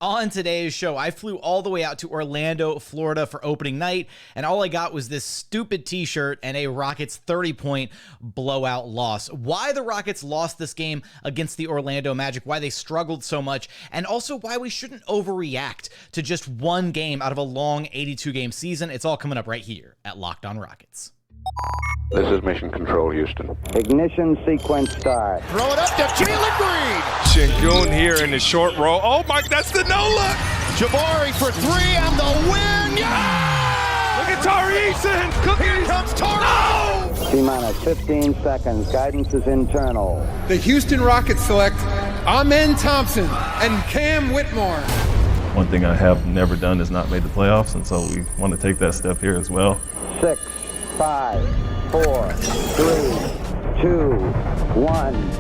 On today's show, I flew all the way out to Orlando, Florida for opening night, and all I got was this stupid t-shirt and a Rockets 30-point blowout loss. Why the Rockets lost this game against the Orlando Magic, why they struggled so much, and also why we shouldn't overreact to just one game out of a long 82-game season. It's all coming up right here at Locked On Rockets. This is Mission Control, Houston. Ignition sequence start. Throw it up to Jalen Green. Sengun here in the short row. Oh my, that's the no-look. Jabari for three and the win. Yeah! Look at Tari, Eason. Here comes Tari. No! T-minus 15 seconds. Guidance is internal. The Houston Rockets select Amen Thompson and Cam Whitmore. One thing I have never done is not made the playoffs, and so we want to take that step here as well. 6, 5, 4, 3, 2, 1.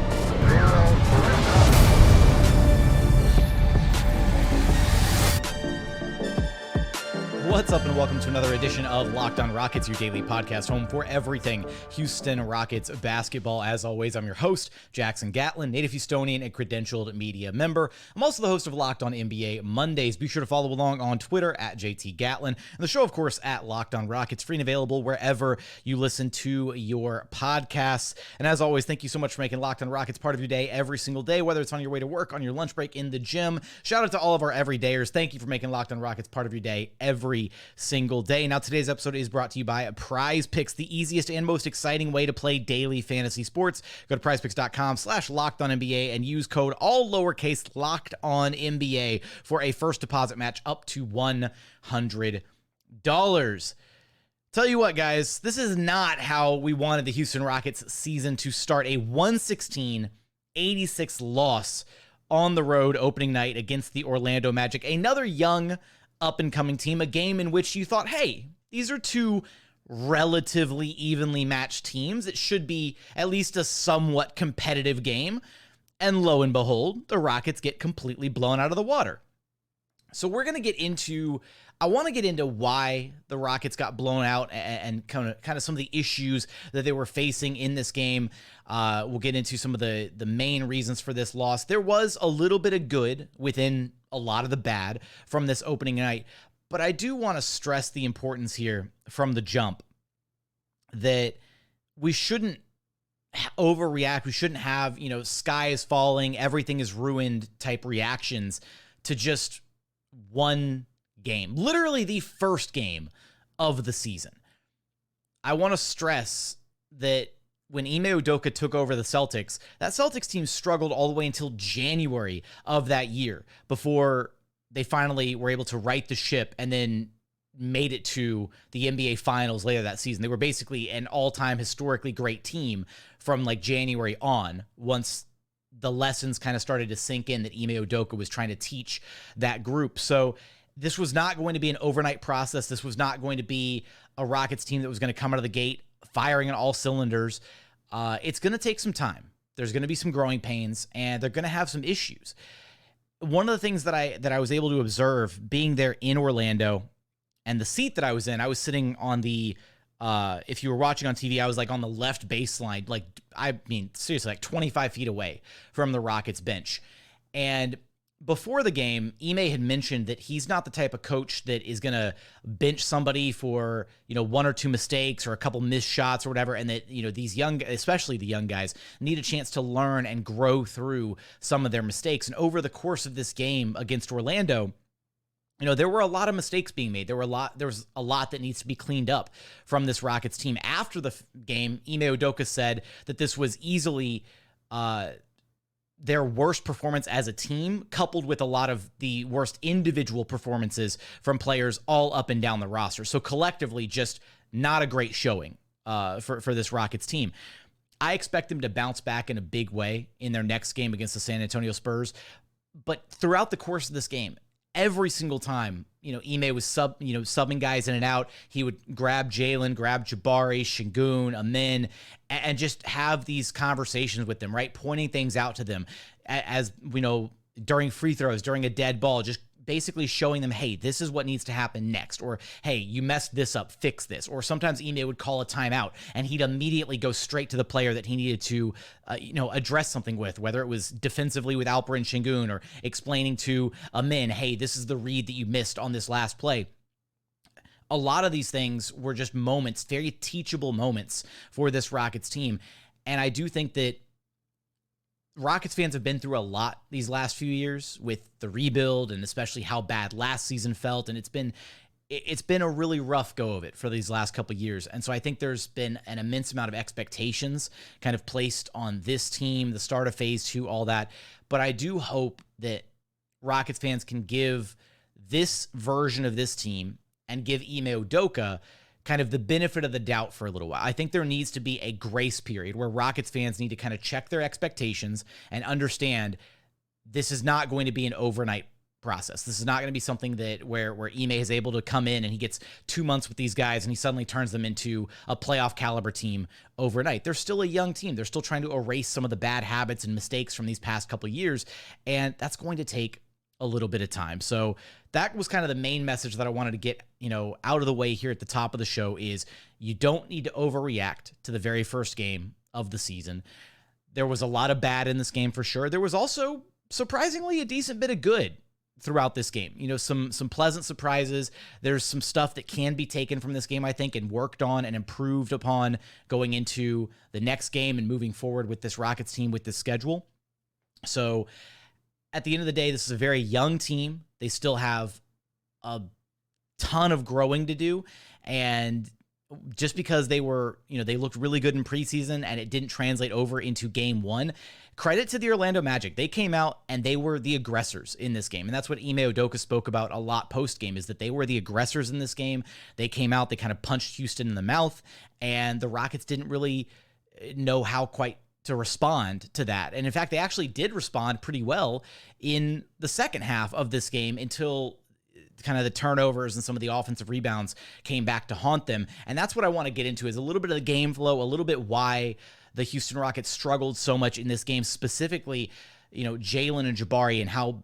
What's up, and welcome to another edition of Locked On Rockets, your daily podcast home for everything Houston Rockets basketball. As always, I'm your host, Jackson Gatlin, native Houstonian and credentialed media member. I'm also the host of Locked On NBA Mondays. Be sure to follow along on Twitter at JT Gatlin, and the show, of course, at Locked On Rockets, free and available wherever you listen to your podcasts. And as always, thank you so much for making Locked On Rockets part of your day every single day, whether it's on your way to work, on your lunch break, in the gym. Shout out to all of our everydayers. Thank you for making Locked On Rockets part of your day every single day. Now, today's episode is brought to you by Prize Picks, the easiest and most exciting way to play daily fantasy sports. Go to prizepicks.com/LockedOnNBA and use code all lowercase LockedOnNBA for a first deposit match up to $100. Tell you what, guys, this is not how we wanted the Houston Rockets season to start. A 116-86 loss on the road opening night against the Orlando Magic. Another young up-and-coming team, a game in which you thought, hey, these are two relatively evenly matched teams. It should be at least a somewhat competitive game. And lo and behold, the Rockets get completely blown out of the water. So we're going to get into, I want to get into why the Rockets got blown out and kind of some of the issues that they were facing in this game. We'll get into some of the main reasons for this loss. There was a little bit of good within a lot of the bad from this opening night, but I do want to stress the importance here from the jump that we shouldn't overreact. We shouldn't have, sky is falling, everything is ruined type reactions to just one game, literally the first game of the season. I want to stress that when Ime Udoka took over the Celtics, that Celtics team struggled all the way until January of that year before they finally were able to right the ship and then made it to the NBA Finals later that season. They were basically an all-time historically great team from like January on, once the lessons kind of started to sink in that Ime Udoka was trying to teach that group. So this was not going to be an overnight process. This was not going to be a Rockets team that was going to come out of the gate firing on all cylinders. It's going to take some time. There's going to be some growing pains, and they're going to have some issues. One of the things that I was able to observe being there in Orlando, and the seat that I was in, I was sitting on the, if you were watching on TV, I was like on the left baseline, seriously, like 25 feet away from the Rockets bench. And before the game, Ime had mentioned that he's not the type of coach that is going to bench somebody for, one or two mistakes or a couple missed shots or whatever, and that, these young, especially the young guys, need a chance to learn and grow through some of their mistakes. And over the course of this game against Orlando, there were a lot of mistakes being made. There was a lot that needs to be cleaned up from this Rockets team. After the game, Ime Udoka said that this was easily their worst performance as a team, coupled with a lot of the worst individual performances from players all up and down the roster. So collectively, just not a great showing for this Rockets team. I expect them to bounce back in a big way in their next game against the San Antonio Spurs. But throughout the course of this game, every single time, Ime was subbing guys in and out, he would grab Jalen, grab Jabari, Sengun, Amen, and just have these conversations with them, right? Pointing things out to them. As we know, during free throws, during a dead ball, just basically showing them, hey, this is what needs to happen next, or hey, you messed this up, fix this. Or sometimes Ime would call a timeout and he'd immediately go straight to the player that he needed to address something with, whether it was defensively with Alperen Sengun or explaining to Amen, hey, this is the read that you missed on this last play. A lot of these things were just moments, very teachable moments for this Rockets team. And I do think that Rockets fans have been through a lot these last few years with the rebuild, and especially how bad last season felt. And it's been a really rough go of it for these last couple of years. And so I think there's been an immense amount of expectations kind of placed on this team, the start of phase 2, all that. But I do hope that Rockets fans can give this version of this team and give Ime Udoka kind of the benefit of the doubt for a little while. I think there needs to be a grace period where Rockets fans need to kind of check their expectations and understand this is not going to be an overnight process. This is not going to be something that where Ime is able to come in and he gets 2 months with these guys and he suddenly turns them into a playoff caliber team overnight. They're still a young team. They're still trying to erase some of the bad habits and mistakes from these past couple of years, and that's going to take a little bit of time. So that was kind of the main message that I wanted to get, out of the way here at the top of the show is you don't need to overreact to the very first game of the season. There was a lot of bad in this game for sure. There was also surprisingly a decent bit of good throughout this game. Some pleasant surprises. There's some stuff that can be taken from this game, I think, and worked on and improved upon going into the next game and moving forward with this Rockets team with this schedule. So at the end of the day, this is a very young team. They still have a ton of growing to do. And just because they were, they looked really good in preseason and it didn't translate over into game 1, credit to the Orlando Magic. They came out and they were the aggressors in this game. And that's what Ime Udoka spoke about a lot post-game, is that they were the aggressors in this game. They came out, they kind of punched Houston in the mouth, and the Rockets didn't really know how quite to respond to that. And in fact, they actually did respond pretty well in the second half of this game until kind of the turnovers and some of the offensive rebounds came back to haunt them. And that's what I want to get into, is a little bit of the game flow, a little bit why the Houston Rockets struggled so much in this game, specifically, Jalen and Jabari, and how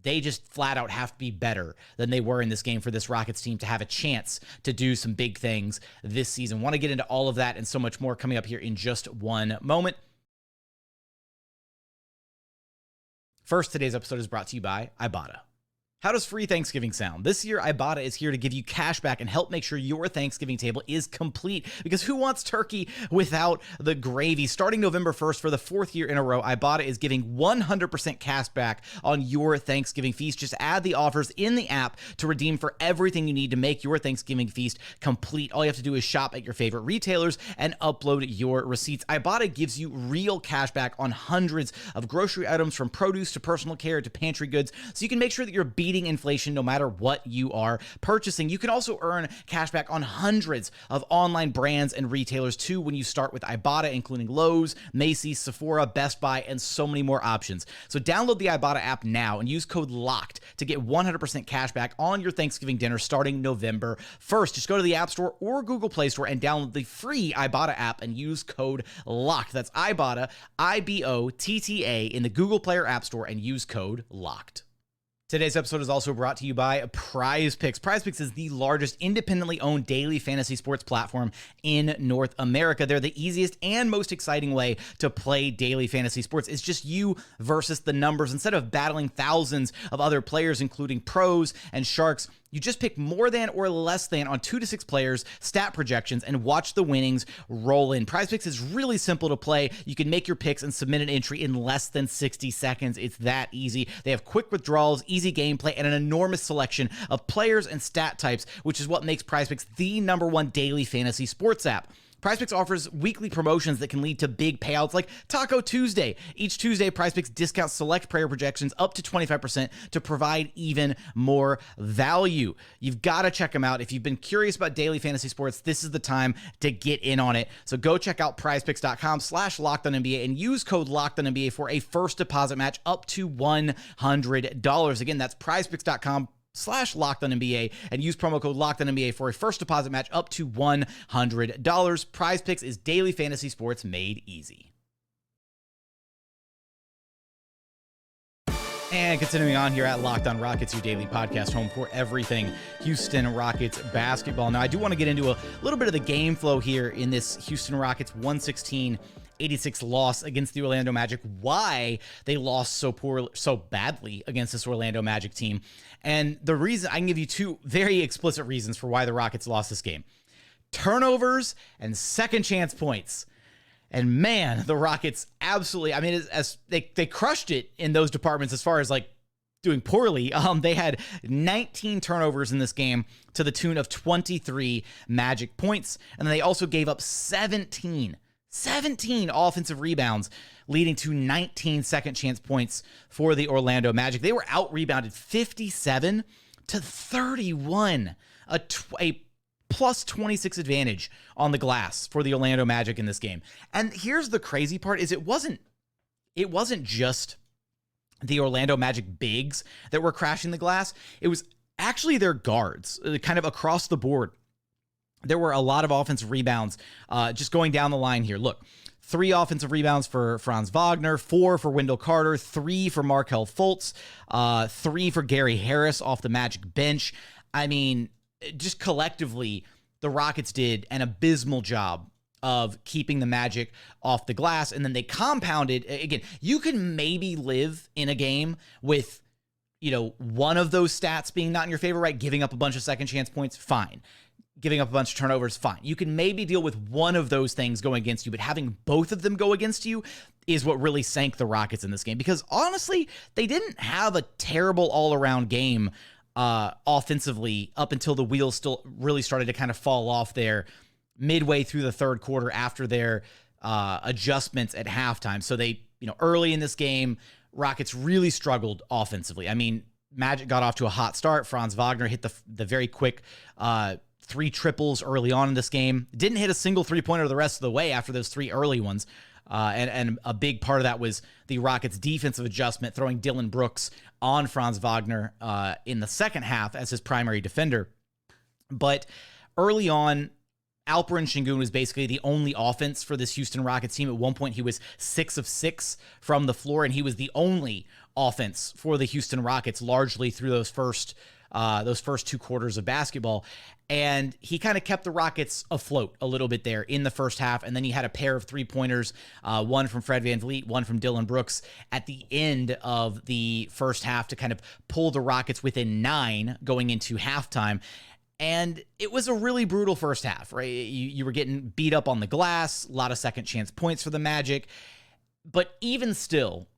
they just flat out have to be better than they were in this game for this Rockets team to have a chance to do some big things this season. Want to get into all of that and so much more coming up here in just one moment. First, today's episode is brought to you by Ibotta. How does free Thanksgiving sound? This year, Ibotta is here to give you cash back and help make sure your Thanksgiving table is complete, because who wants turkey without the gravy? Starting November 1st for the 4th year in a row, Ibotta is giving 100% cash back on your Thanksgiving feast. Just add the offers in the app to redeem for everything you need to make your Thanksgiving feast complete. All you have to do is shop at your favorite retailers and upload your receipts. Ibotta gives you real cash back on hundreds of grocery items, from produce to personal care to pantry goods, so you can make sure that you're beating inflation no matter what you are purchasing. You can also earn cash back on hundreds of online brands and retailers too when you start with Ibotta, including Lowe's, Macy's, Sephora, Best Buy, and so many more options. So download the Ibotta app now and use code LOCKED to get 100% cash back on your Thanksgiving dinner starting November 1st. Just go to the App Store or Google Play Store and download the free Ibotta app and use code LOCKED. That's Ibotta, I-B-O-T-T-A, in the Google Play or App Store, and use code LOCKED. Today's episode is also brought to you by Prize Picks. Prize Picks is the largest independently owned daily fantasy sports platform in North America. They're the easiest and most exciting way to play daily fantasy sports. It's just you versus the numbers. Instead of battling thousands of other players, including pros and sharks, you just pick more than or less than on 2 to 6 players, stat projections, and watch the winnings roll in. Prize Picks is really simple to play. You can make your picks and submit an entry in less than 60 seconds. It's that easy. They have quick withdrawals, easy gameplay, and an enormous selection of players and stat types, which is what makes Prize Picks the #1 daily fantasy sports app. PrizePicks offers weekly promotions that can lead to big payouts like Taco Tuesday. Each Tuesday, PrizePicks discounts select player projections up to 25% to provide even more value. You've got to check them out. If you've been curious about daily fantasy sports, this is the time to get in on it. So go check out prizepicks.com/LockedOnNBA and use code LockedOnNBA for a first deposit match up to $100. Again, that's prizepicks.com/LockedOnNBA and use promo code LockedOnNBA for a first deposit match up to $100. Prize Picks is daily fantasy sports made easy. And continuing on here at Locked On Rockets, your daily podcast home for everything Houston Rockets basketball. Now, I do want to get into a little bit of the game flow here in this Houston Rockets 116-86 loss against the Orlando Magic, why they lost so badly against this Orlando Magic team. And the reason, I can give you two very explicit reasons for why the Rockets lost this game. Turnovers and second chance points. And man, the Rockets absolutely, I mean, as they crushed it in those departments as far as like doing poorly. They had 19 turnovers in this game to the tune of 23 Magic points. And then they also gave up 17 offensive rebounds, leading to 19 second chance points for the Orlando Magic. They were out rebounded 57 to 31, a plus 26 advantage on the glass for the Orlando Magic in this game. And here's the crazy part is it wasn't just the Orlando Magic bigs that were crashing the glass. It was actually their guards, kind of across the board. There were a lot of offensive rebounds just going down the line here. Look, 3 offensive rebounds for Franz Wagner, 4 for Wendell Carter, 3 for Markelle Fultz, 3 for Gary Harris off the Magic bench. I mean, just collectively, the Rockets did an abysmal job of keeping the Magic off the glass, and then they compounded. Again, you can maybe live in a game with, one of those stats being not in your favor, right? Giving up a bunch of second chance points, fine. Giving up a bunch of turnovers, fine. You can maybe deal with one of those things going against you, but having both of them go against you is what really sank the Rockets in this game, because honestly, they didn't have a terrible all-around game offensively up until the wheels still really started to kind of fall off there midway through the third quarter after their adjustments at halftime. So they, early in this game, Rockets really struggled offensively. I mean, Magic got off to a hot start. Franz Wagner hit the very quick 3 triples early on in this game. Didn't hit a single three-pointer the rest of the way after those 3 early ones. And a big part of that was the Rockets' defensive adjustment, throwing Dillon Brooks on Franz Wagner in the second half as his primary defender. But early on, Alperen Sengun was basically the only offense for this Houston Rockets team. At one point, he was 6 of 6 from the floor, and he was the only offense for the Houston Rockets largely through those first 2 quarters of basketball. And he kind of kept the Rockets afloat a little bit there in the first half. And then he had a pair of 3-pointers, one from Fred VanVleet, one from Dillon Brooks at the end of the first half to kind of pull the Rockets within 9 going into halftime. And it was a really brutal first half, right? You were getting beat up on the glass, a lot of second chance points for the Magic. But even still,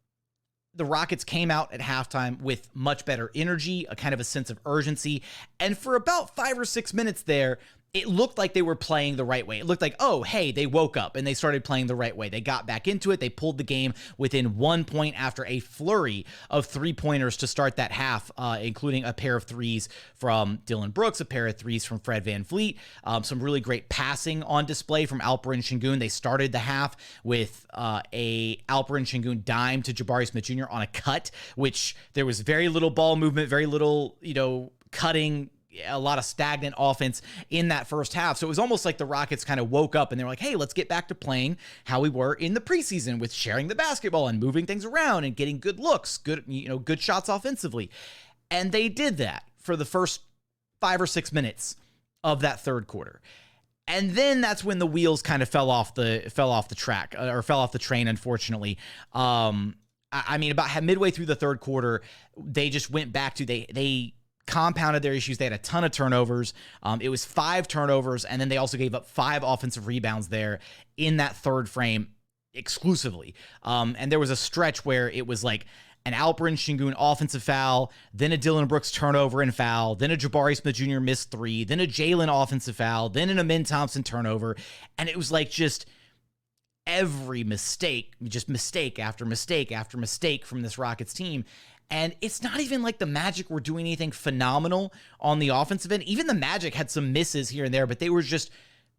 the Rockets came out at halftime with much better energy, a kind of a sense of urgency. And for about 5 or 6 minutes there, it looked like they were playing the right way. It looked like, oh, hey, they woke up and they started playing the right way. They got back into it. They pulled the game within 1 point after a flurry of 3-pointers to start that half, including a pair of 3s from Dillon Brooks, a pair of 3s from Fred VanVleet, some really great passing on display from Alperen Sengun. They started the half with a Alperen Sengun dime to Jabari Smith Jr. on a cut, which there was very little ball movement, very little, cutting, a lot of stagnant offense in that first half. So it was almost like the Rockets kind of woke up and they were like, hey, let's get back to playing how we were in the preseason with sharing the basketball and moving things around and getting good looks, good shots offensively. And they did that for the first 5 or 6 minutes of that third quarter. And then that's when the wheels kind of fell off the track or fell off the train, unfortunately. I mean, about midway through the third quarter, they just went back to, they compounded their issues. They had a ton of turnovers. It was 5 turnovers, and then they also gave up 5 offensive rebounds there in that third frame exclusively. And there was a stretch where it was like an Alperen Sengun offensive foul, then a Dillon Brooks turnover and foul, then a Jabari Smith Jr. missed 3, then a Jalen offensive foul, then an Amen Thompson turnover. And it was like just every mistake, just mistake after mistake after mistake from this Rockets team. And it's not even like the Magic were doing anything phenomenal on the offensive end. Even the Magic had some misses here and there, but they were just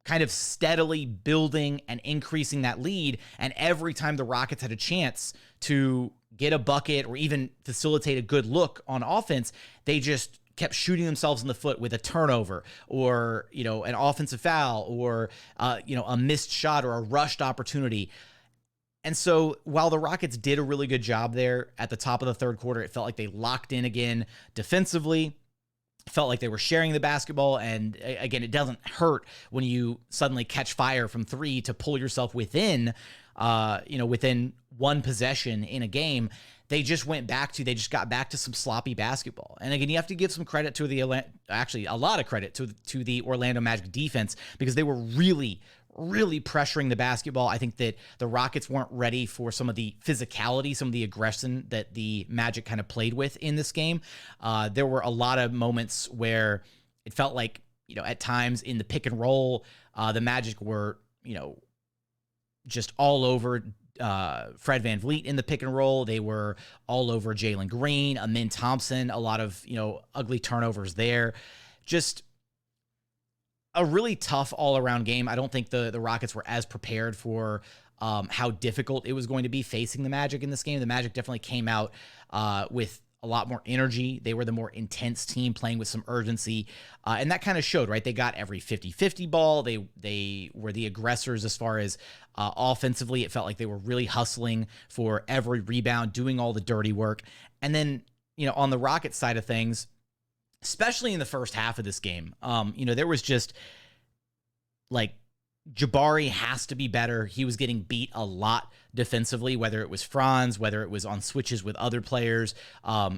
kind of steadily building and increasing that lead. And every time the Rockets had a chance to get a bucket or even facilitate a good look on offense, they just kept shooting themselves in the foot with a turnover or, an offensive foul or, a missed shot or a rushed opportunity. And so while the Rockets did a really good job there at the top of the third quarter, it felt like they locked in again defensively. Felt like they were sharing the basketball. And again, it doesn't hurt when you suddenly catch fire from three to pull yourself within, within one possession in a game. They just got back to some sloppy basketball. And again, you have to give some credit to a lot of credit to the Orlando Magic defense, because they were really pressuring the basketball. I think that the Rockets weren't ready for some of the physicality, some of the aggression that the Magic kind of played with in this game. There were a lot of moments where it felt like, at times in the pick and roll, the Magic were, just all over Fred VanVleet in the pick and roll. They were all over Jalen Green, Amen Thompson, a lot of, ugly turnovers there. Just a really tough all-around game. I don't think the Rockets were as prepared for how difficult it was going to be facing the Magic in this game. The Magic definitely came out with a lot more energy. They were the more intense team, playing with some urgency. And that kind of showed, right? They got every 50-50 ball. They were the aggressors as far as offensively. It felt like they were really hustling for every rebound, doing all the dirty work. And then, on the Rockets side of things, especially in the first half of this game, there was just like, Jabari has to be better. He was getting beat a lot defensively, whether it was Franz, whether it was on switches with other players.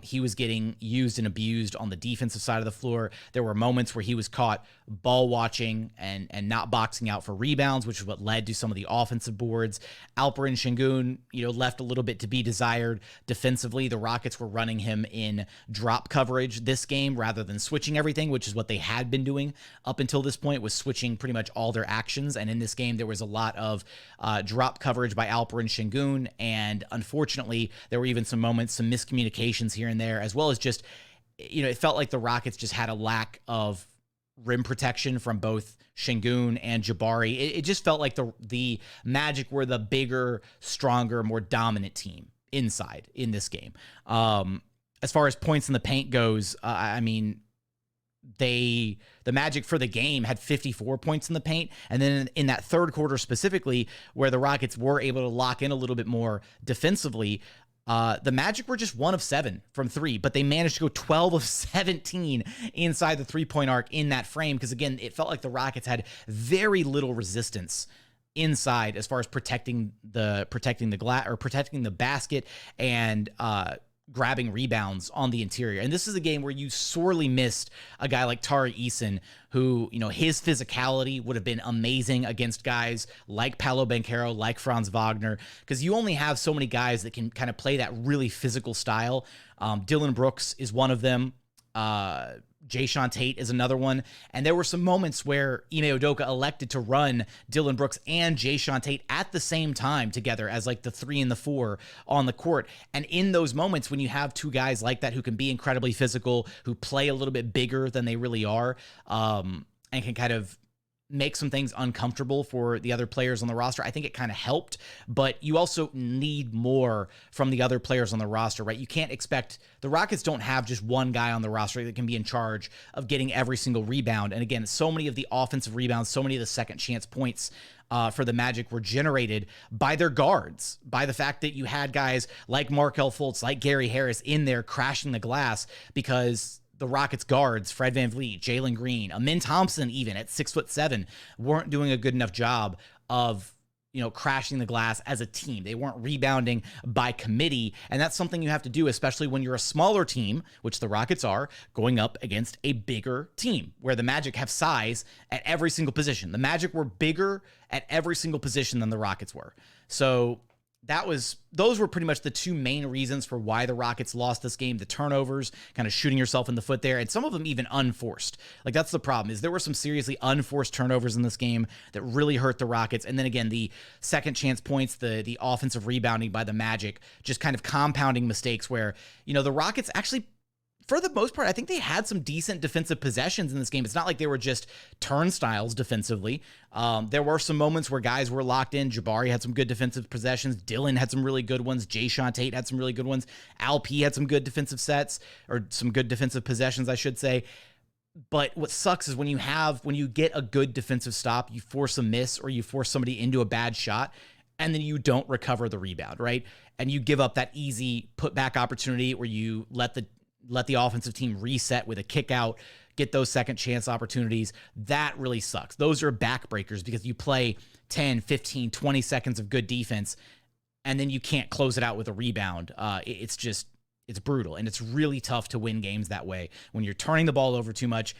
He was getting used and abused on the defensive side of the floor. There were moments where he was caught ball watching and not boxing out for rebounds, which is what led to some of the offensive boards. Alperen Sengun, left a little bit to be desired defensively. The Rockets were running him in drop coverage this game rather than switching everything, which is what they had been doing up until this point, was switching pretty much all their actions. And in this game, there was a lot of drop coverage by Alperen Sengun, and unfortunately, there were even some moments, some miscommunications here and there, as well as just, it felt like the Rockets just had a lack of rim protection from both Sengun and Jabari. It just felt like the Magic were the bigger, stronger, more dominant team inside in this game. As far as points in the paint goes, the Magic for the game had 54 points in the paint. And then in that third quarter specifically, where the Rockets were able to lock in a little bit more defensively, the Magic were just 1 of 7 from three, but they managed to go 12 of 17 inside the three-point arc in that frame. Because again, it felt like the Rockets had very little resistance inside as far as protecting the glass or protecting the basket and grabbing rebounds on the interior. And this is a game where you sorely missed a guy like Tari Eason, who, his physicality would have been amazing against guys like Paolo Banchero, like Franz Wagner, because you only have so many guys that can kind of play that really physical style. Dillon Brooks is one of them. Jae'Sean Tate is another one. And there were some moments where Ime Udoka elected to run Dillon Brooks and Jae'Sean Tate at the same time together as like the 3 and the 4 on the court. And in those moments, when you have two guys like that who can be incredibly physical, who play a little bit bigger than they really are, and can kind of make some things uncomfortable for the other players on the roster, I think it kind of helped. But you also need more from the other players on the roster, right? You can't expect, the Rockets don't have just one guy on the roster that can be in charge of getting every single rebound. And again, so many of the offensive rebounds, so many of the second chance points for the Magic were generated by their guards, by the fact that you had guys like Markelle Fultz, like Gary Harris in there crashing the glass, because the Rockets guards, Fred VanVleet, Jalen Green, Amen Thompson, even at 6'7", weren't doing a good enough job of, crashing the glass as a team. They weren't rebounding by committee. And that's something you have to do, especially when you're a smaller team, which the Rockets are, going up against a bigger team, where the Magic have size at every single position. The Magic were bigger at every single position than the Rockets were. So those were pretty much the two main reasons for why the Rockets lost this game. The turnovers, kind of shooting yourself in the foot there, and some of them even unforced. Like, that's the problem, is there were some seriously unforced turnovers in this game that really hurt the Rockets. And then again, the second chance points, the offensive rebounding by the Magic, just kind of compounding mistakes where, the Rockets actually, for the most part, I think they had some decent defensive possessions in this game. It's not like they were just turnstiles defensively. There were some moments where guys were locked in. Jabari had some good defensive possessions. Dillon had some really good ones. Jae'Sean Tate had some really good ones. Alp had some good defensive sets, or some good defensive possessions, I should say. But what sucks is when you get a good defensive stop, you force a miss or you force somebody into a bad shot, and then you don't recover the rebound, right? And you give up that easy putback opportunity where you let the offensive team reset with a kick out, get those second chance opportunities. That really sucks. Those are backbreakers because you play 10, 15, 20 seconds of good defense, and then you can't close it out with a rebound. It's brutal, and it's really tough to win games that way when you're turning the ball over too much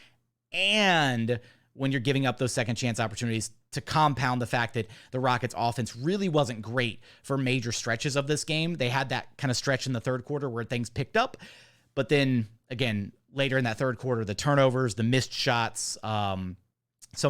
and when you're giving up those second chance opportunities, to compound the fact that the Rockets offense really wasn't great for major stretches of this game. They had that kind of stretch in the third quarter where things picked up, but then again, later in that third quarter, the turnovers, the missed shots, some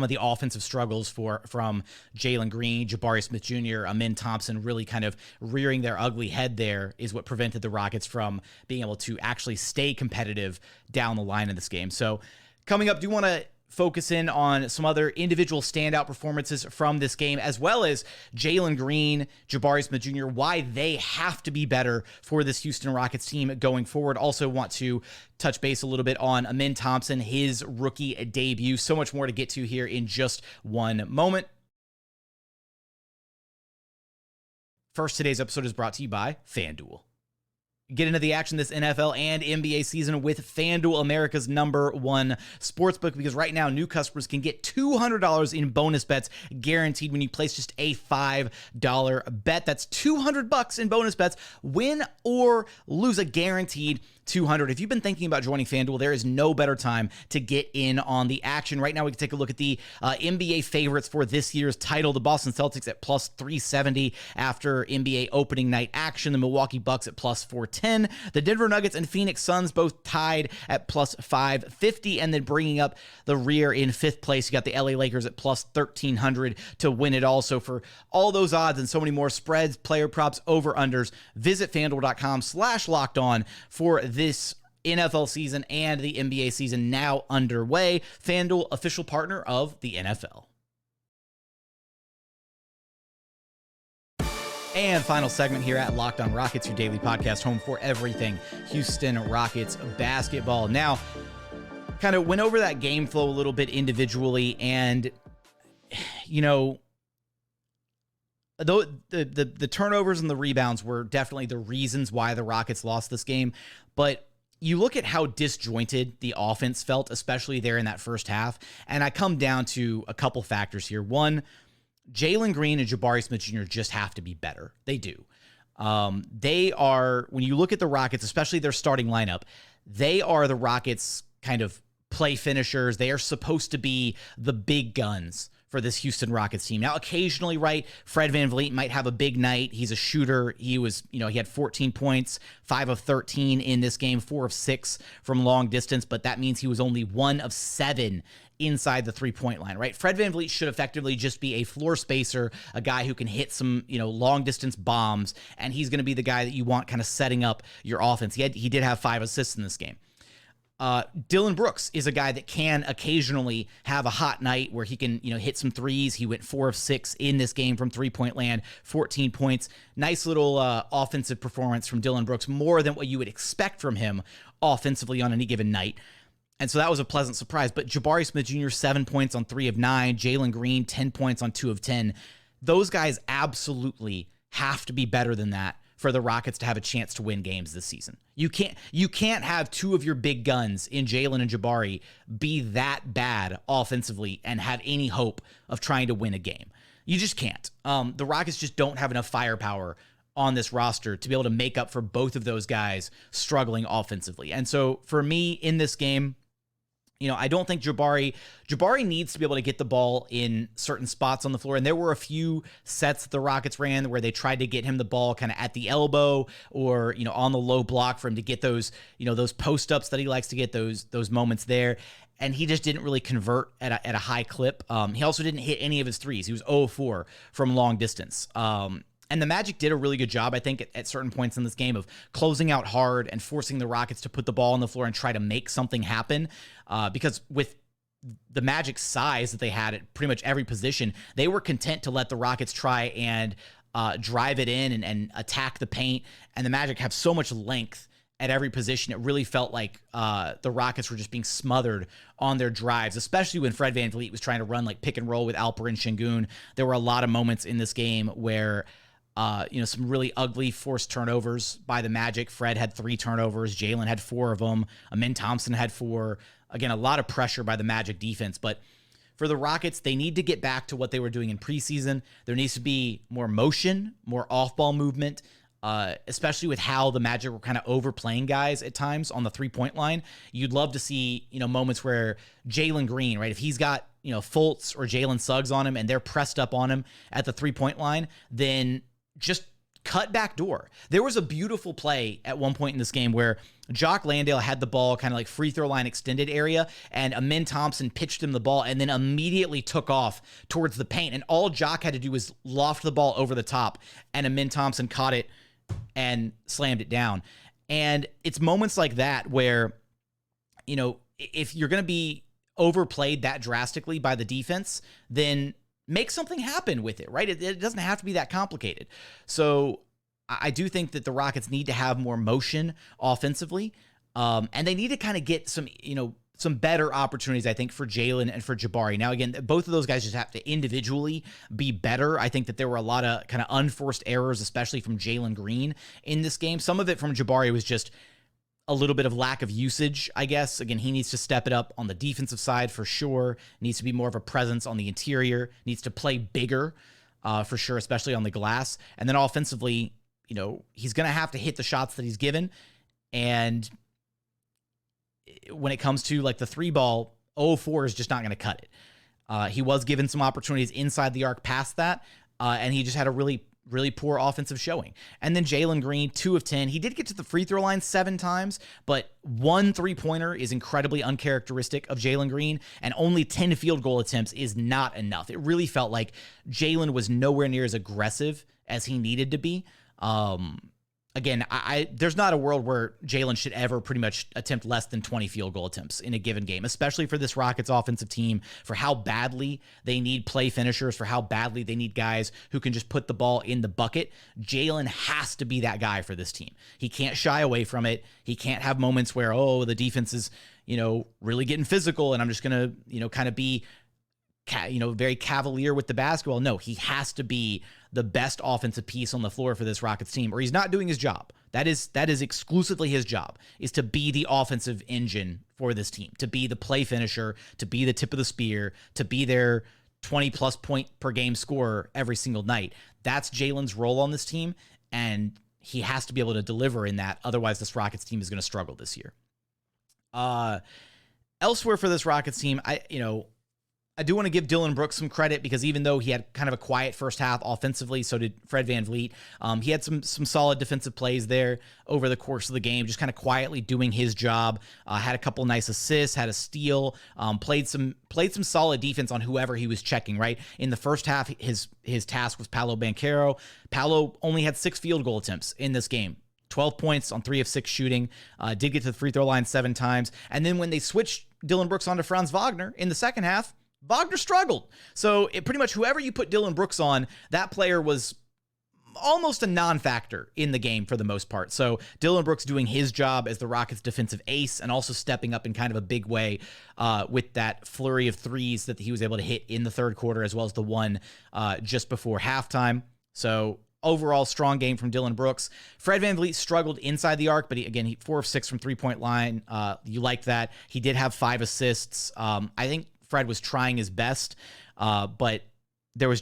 of the offensive struggles from Jalen Green, Jabari Smith Jr., Amen Thompson really kind of rearing their ugly head there is what prevented the Rockets from being able to actually stay competitive down the line in this game. So coming up, do you want to focus in on some other individual standout performances from this game, as well as Jalen Green, Jabari Smith Jr., why they have to be better for this Houston Rockets team going forward. Also want to touch base a little bit on Amen Thompson, his rookie debut. So much more to get to here in just one moment. First, today's episode is brought to you by FanDuel. Get into the action this NFL and NBA season with FanDuel, America's #1 sportsbook, because right now new customers can get $200 in bonus bets guaranteed when you place just a $5 bet. That's $200 in bonus bets, win or lose, a guaranteed $200. If you've been thinking about joining FanDuel, there is no better time to get in on the action. Right now, we can take a look at the NBA favorites for this year's title. The Boston Celtics at plus 370 after NBA opening night action. The Milwaukee Bucks at plus 410. The Denver Nuggets and Phoenix Suns both tied at plus 550. And then bringing up the rear in fifth place, you got the LA Lakers at plus 1300 to win it all. So for all those odds and so many more spreads, player props, over-unders, visit FanDuel.com/lockedon for this NFL season and the NBA season now underway. FanDuel, official partner of the NFL. And final segment here at Locked On Rockets, your daily podcast home for everything Houston Rockets basketball. Now, kind of went over that game flow a little bit individually, and you know, though the turnovers and the rebounds were definitely the reasons why the Rockets lost this game, but you look at how disjointed the offense felt, especially there in that first half, and I come down to a couple factors here. One, Jalen Green and Jabari Smith Jr. just have to be better. They do. They are, when you look at the Rockets, especially their starting lineup, they are the Rockets' kind of play finishers. They are supposed to be the big guns for this Houston Rockets team. Now, occasionally, right, Fred VanVleet might have a big night. He's a shooter. He was, he had 14 points, 5 of 13 in this game, 4 of 6 from long distance, but that means he was only 1 of 7 inside the three-point line, right? Fred VanVleet should effectively just be a floor spacer, a guy who can hit some, long-distance bombs, and he's going to be the guy that you want kind of setting up your offense. He did have 5 assists in this game. Dillon Brooks is a guy that can occasionally have a hot night where he can, hit some threes. He went 4 of 6 in this game from three-point land, 14 points. Nice little offensive performance from Dillon Brooks, more than what you would expect from him offensively on any given night. And so that was a pleasant surprise. But Jabari Smith Jr., 7 points on 3 of 9. Jalen Green, 10 points on 2 of 10. Those guys absolutely have to be better than that for the Rockets to have a chance to win games this season. You can't have 2 of your big guns in Jalen and Jabari be that bad offensively and have any hope of trying to win a game. You just can't. The Rockets just don't have enough firepower on this roster to be able to make up for both of those guys struggling offensively. And so for me in this game, I don't think Jabari needs to be able to get the ball in certain spots on the floor. And there were a few sets that the Rockets ran where they tried to get him the ball kind of at the elbow or, on the low block for him to get those, those post-ups that he likes to get, those moments there. And he just didn't really convert at a high clip. He also didn't hit any of his threes. He was 0-4 from long distance. And the Magic did a really good job, I think, at certain points in this game of closing out hard and forcing the Rockets to put the ball on the floor and try to make something happen. Because with the Magic's size that they had at pretty much every position, they were content to let the Rockets try and drive it in and attack the paint. And the Magic have so much length at every position. It really felt like the Rockets were just being smothered on their drives, especially when Fred VanVleet was trying to run like pick and roll with Alperen Sengun. There were a lot of moments in this game where some really ugly forced turnovers by the Magic. Fred had 3 turnovers. Jalen had 4 of them. Amen Thompson had 4. Again, a lot of pressure by the Magic defense. But for the Rockets, they need to get back to what they were doing in preseason. There needs to be more motion, more off-ball movement, especially with how the Magic were kind of overplaying guys at times on the three-point line. You'd love to see, moments where Jalen Green, right, if he's got, Fultz or Jalen Suggs on him and they're pressed up on him at the three-point line, then just cut back door. There was a beautiful play at one point in this game where Jock Landale had the ball kind of like free throw line extended area, and Amen Thompson pitched him the ball and then immediately took off towards the paint. And all Jock had to do was loft the ball over the top, and Amen Thompson caught it and slammed it down. And it's moments like that where, if you're going to be overplayed that drastically by the defense, then make something happen with it, right? It doesn't have to be that complicated. So I do think that the Rockets need to have more motion offensively, and they need to kind of get some better opportunities, I think, for Jalen and for Jabari. Now, again, both of those guys just have to individually be better. I think that there were a lot of kind of unforced errors, especially from Jalen Green in this game. Some of it from Jabari was just a little bit of lack of usage, I guess. Again, he needs to step it up on the defensive side for sure. Needs to be more of a presence on the interior. Needs to play bigger for sure, especially on the glass. And then offensively, he's going to have to hit the shots that he's given. And when it comes to like the 3-ball, 0-4 is just not going to cut it. He was given some opportunities inside the arc past that, and he just had a really poor offensive showing. And then Jalen Green, 2 of 10. He did get to the free throw line 7 times, but 1 3-pointer is incredibly uncharacteristic of Jalen Green, and only 10 field goal attempts is not enough. It really felt like Jalen was nowhere near as aggressive as he needed to be. Again, there's not a world where Jalen should ever pretty much attempt less than 20 field goal attempts in a given game, especially for this Rockets offensive team, for how badly they need play finishers, for how badly they need guys who can just put the ball in the bucket. Jalen has to be that guy for this team. He can't shy away from it. He can't have moments where, the defense is, really getting physical and I'm just going to, kind of be very cavalier with the basketball. No, he has to be the best offensive piece on the floor for this Rockets team, or he's not doing his job. That is exclusively his job, is to be the offensive engine for this team, to be the play finisher, to be the tip of the spear, to be their 20-plus point per game scorer every single night. That's Jalen's role on this team, and he has to be able to deliver in that. Otherwise, this Rockets team is going to struggle this year. Elsewhere for this Rockets team, I do want to give Dillon Brooks some credit, because even though he had kind of a quiet first half offensively, so did Fred VanVleet. He had some solid defensive plays there over the course of the game, just kind of quietly doing his job. Had a couple nice assists, had a steal, played some solid defense on whoever he was checking, right? In the first half, his task was Paolo Banchero. Paolo only had 6 field goal attempts in this game. 12 points on 3 of 6 shooting, did get to the free throw line 7 times. And then when they switched Dillon Brooks onto Franz Wagner in the second half, Wagner struggled. So pretty much whoever you put Dillon Brooks on, that player was almost a non-factor in the game for the most part. So Dillon Brooks doing his job as the Rockets' defensive ace, and also stepping up in kind of a big way with that flurry of threes that he was able to hit in the third quarter, as well as the one just before halftime. So overall, strong game from Dillon Brooks. Fred VanVleet struggled inside the arc, but he 4 of 6 from three-point line. You like that. He did have 5 assists. I think Fred was trying his best, but there was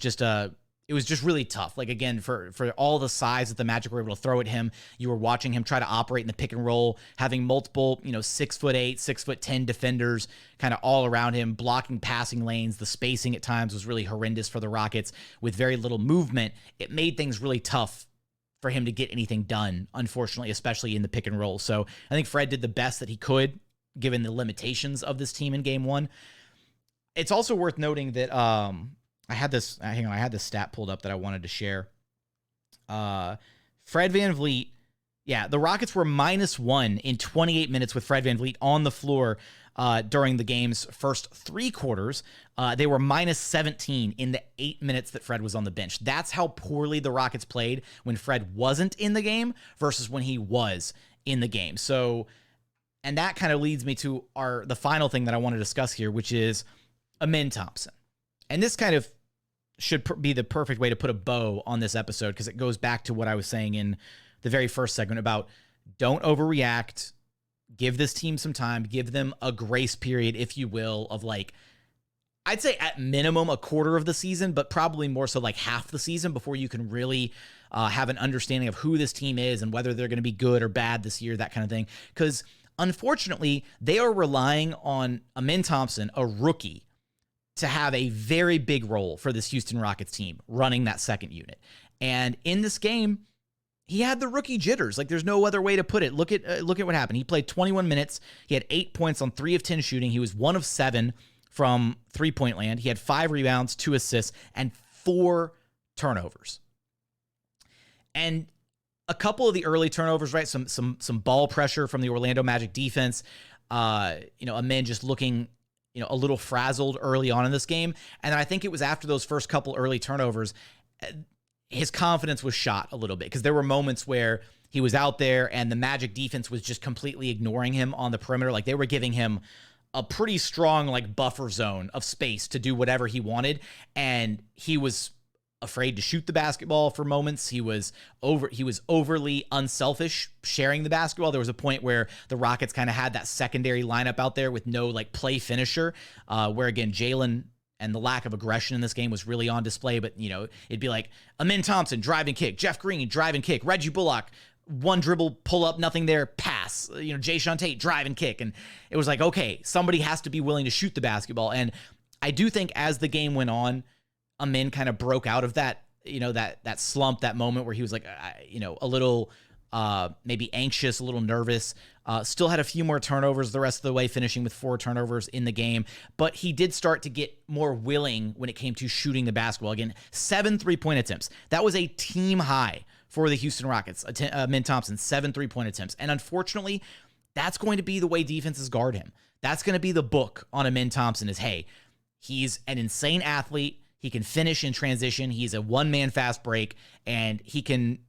it was just really tough. Like, again, for all the size that the Magic were able to throw at him, you were watching him try to operate in the pick and roll, having multiple, 6'8", 6'10" defenders kind of all around him, blocking passing lanes. The spacing at times was really horrendous for the Rockets with very little movement. It made things really tough for him to get anything done, unfortunately, especially in the pick and roll. So I think Fred did the best that he could, given the limitations of this team in game 1. It's also worth noting that I had this stat pulled up that I wanted to share. Fred VanVleet, the Rockets were -1 in 28 minutes with Fred VanVleet on the floor during the game's first 3 quarters. They were -17 in the 8 minutes that Fred was on the bench. That's how poorly the Rockets played when Fred wasn't in the game versus when he was in the game. So, and that kind of leads me to the final thing that I want to discuss here, which is Amen Thompson. And this kind of should be the perfect way to put a bow on this episode, because it goes back to what I was saying in the very first segment about don't overreact, give this team some time, give them a grace period, if you will, of like, I'd say at minimum a quarter of the season, but probably more so like half the season before you can really have an understanding of who this team is and whether they're going to be good or bad this year, that kind of thing. Because unfortunately, they are relying on Amen Thompson, a rookie, to have a very big role for this Houston Rockets team running that second unit. And in this game, he had the rookie jitters. Like, there's no other way to put it. Look at what happened. He played 21 minutes. He had 8 points on 3 of 10 shooting. He was 1 of 7 from three-point land. He had 5 rebounds, 2 assists, and 4 turnovers. And a couple of the early turnovers, right? Some ball pressure from the Orlando Magic defense. Amen just looking, a little frazzled early on in this game. And I think it was after those first couple early turnovers, his confidence was shot a little bit, because there were moments where he was out there and the Magic defense was just completely ignoring him on the perimeter. Like, they were giving him a pretty strong like buffer zone of space to do whatever he wanted. And he was afraid to shoot the basketball for moments. He was overly unselfish sharing the basketball. There was a point where the Rockets kind of had that secondary lineup out there with no like play finisher, where again, Jalen and the lack of aggression in this game was really on display. But, it'd be like Amen Thompson, drive and kick, Jeff Green, drive and kick, Reggie Bullock, one dribble, pull up, nothing there, pass, Jae'Sean Tate, drive and kick. And it was like, okay, somebody has to be willing to shoot the basketball. And I do think as the game went on, Amen kind of broke out of that, that slump, that moment where he was like, a little maybe anxious, a little nervous, still had a few more turnovers the rest of the way, finishing with 4 turnovers in the game. But he did start to get more willing when it came to shooting the basketball. Again, 7 3-point attempts. That was a team high for the Houston Rockets. Amen Thompson, 7 3-point attempts. And unfortunately, that's going to be the way defenses guard him. That's going to be the book on Amen Thompson is, hey, he's an insane athlete. He can finish in transition. He's a one-man fast break, and he can,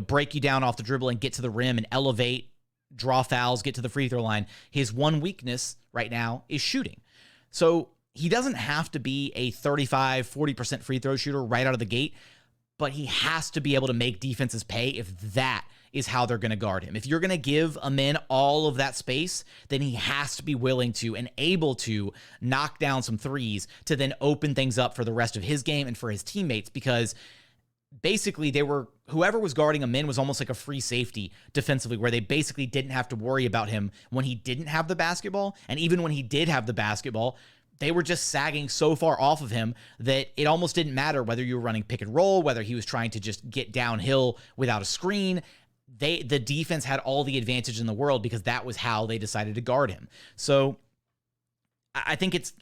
break you down off the dribble and get to the rim and elevate, draw fouls, get to the free throw line. His one weakness right now is shooting. So he doesn't have to be a 35, 40% free throw shooter right out of the gate, but he has to be able to make defenses pay if that is how they're going to guard him. If you're going to give Amen all of that space, then he has to be willing to and able to knock down some threes to then open things up for the rest of his game and for his teammates, because basically whoever was guarding Amen was almost like a free safety defensively, where they basically didn't have to worry about him when he didn't have the basketball. And even when he did have the basketball, they were just sagging so far off of him that it almost didn't matter whether you were running pick and roll, whether he was trying to just get downhill without a screen. The defense had all the advantage in the world because that was how they decided to guard him. So I think it's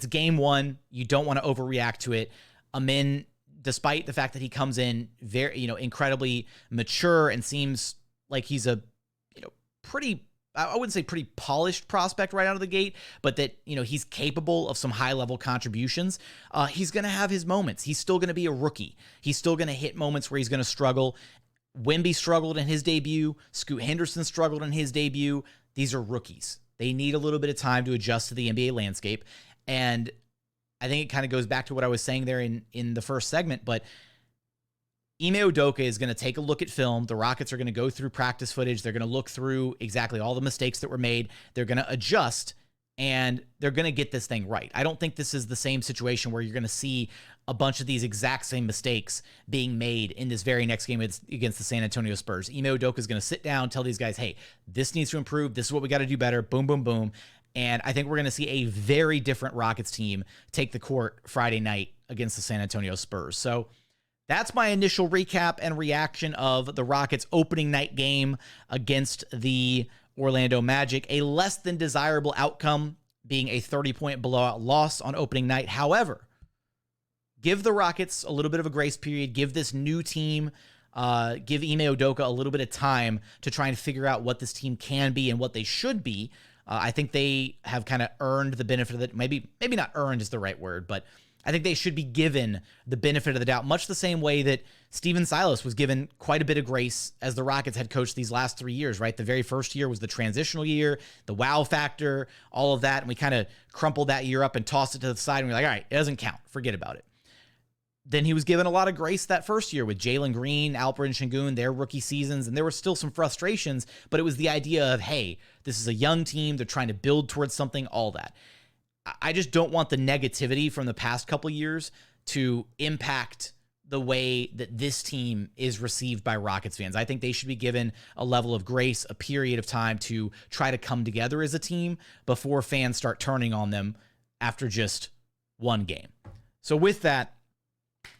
game one. You don't want to overreact to it. Amen, despite the fact that he comes in very, incredibly mature and seems like he's a, pretty, I wouldn't say pretty polished prospect right out of the gate, but that, he's capable of some high-level contributions. He's going to have his moments. He's still going to be a rookie. He's still going to hit moments where he's going to struggle. Wemby struggled in his debut. Scoot Henderson struggled in his debut. These are rookies. They need a little bit of time to adjust to the NBA landscape. And I think it kind of goes back to what I was saying there in the first segment, but Ime Udoka is going to take a look at film. The Rockets are going to go through practice footage. They're going to look through exactly all the mistakes that were made. They're going to adjust, and they're going to get this thing right. I don't think this is the same situation where you're going to see a bunch of these exact same mistakes being made in this very next game against the San Antonio Spurs. Ime Udoka is going to sit down, tell these guys, hey, this needs to improve. This is what we got to do better. Boom, boom, boom. And I think we're going to see a very different Rockets team take the court Friday night against the San Antonio Spurs. So that's my initial recap and reaction of the Rockets opening night game against the Orlando Magic. A less than desirable outcome being a 30-point blowout loss on opening night. However, give the Rockets a little bit of a grace period. Give this new team, give Ime Udoka a little bit of time to try and figure out what this team can be and what they should be. I think they have kind of earned the benefit of it. Maybe not earned is the right word, but I think they should be given the benefit of the doubt, much the same way that Steven Silas was given quite a bit of grace as the Rockets head coach these last 3 years, right? The very first year was the transitional year, the wow factor, all of that. And we kind of crumpled that year up and tossed it to the side. And we're like, all right, it doesn't count. Forget about it. Then he was given a lot of grace that first year with Jalen Green, Alperen Sengun, their rookie seasons, and there were still some frustrations, but it was the idea of, hey, this is a young team, they're trying to build towards something, all that. I just don't want the negativity from the past couple years to impact the way that this team is received by Rockets fans. I think they should be given a level of grace, a period of time to try to come together as a team before fans start turning on them after just one game. So with that,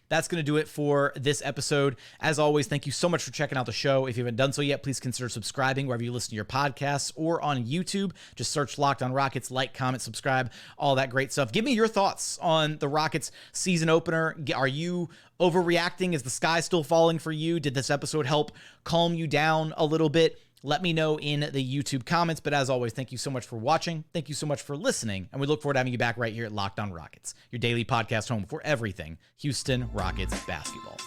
that's going to do it for this episode. As always, thank you so much for checking out the show. If you haven't done so yet, please consider subscribing wherever you listen to your podcasts or on YouTube. Just search Locked On Rockets, like, comment, subscribe, all that great stuff. Give me your thoughts on the Rockets season opener. Are you overreacting? Is the sky still falling for you? Did this episode help calm you down a little bit? Let me know in the YouTube comments. But as always, thank you so much for watching. Thank you so much for listening. And we look forward to having you back right here at Locked On Rockets, your daily podcast home for everything Houston Rockets basketball.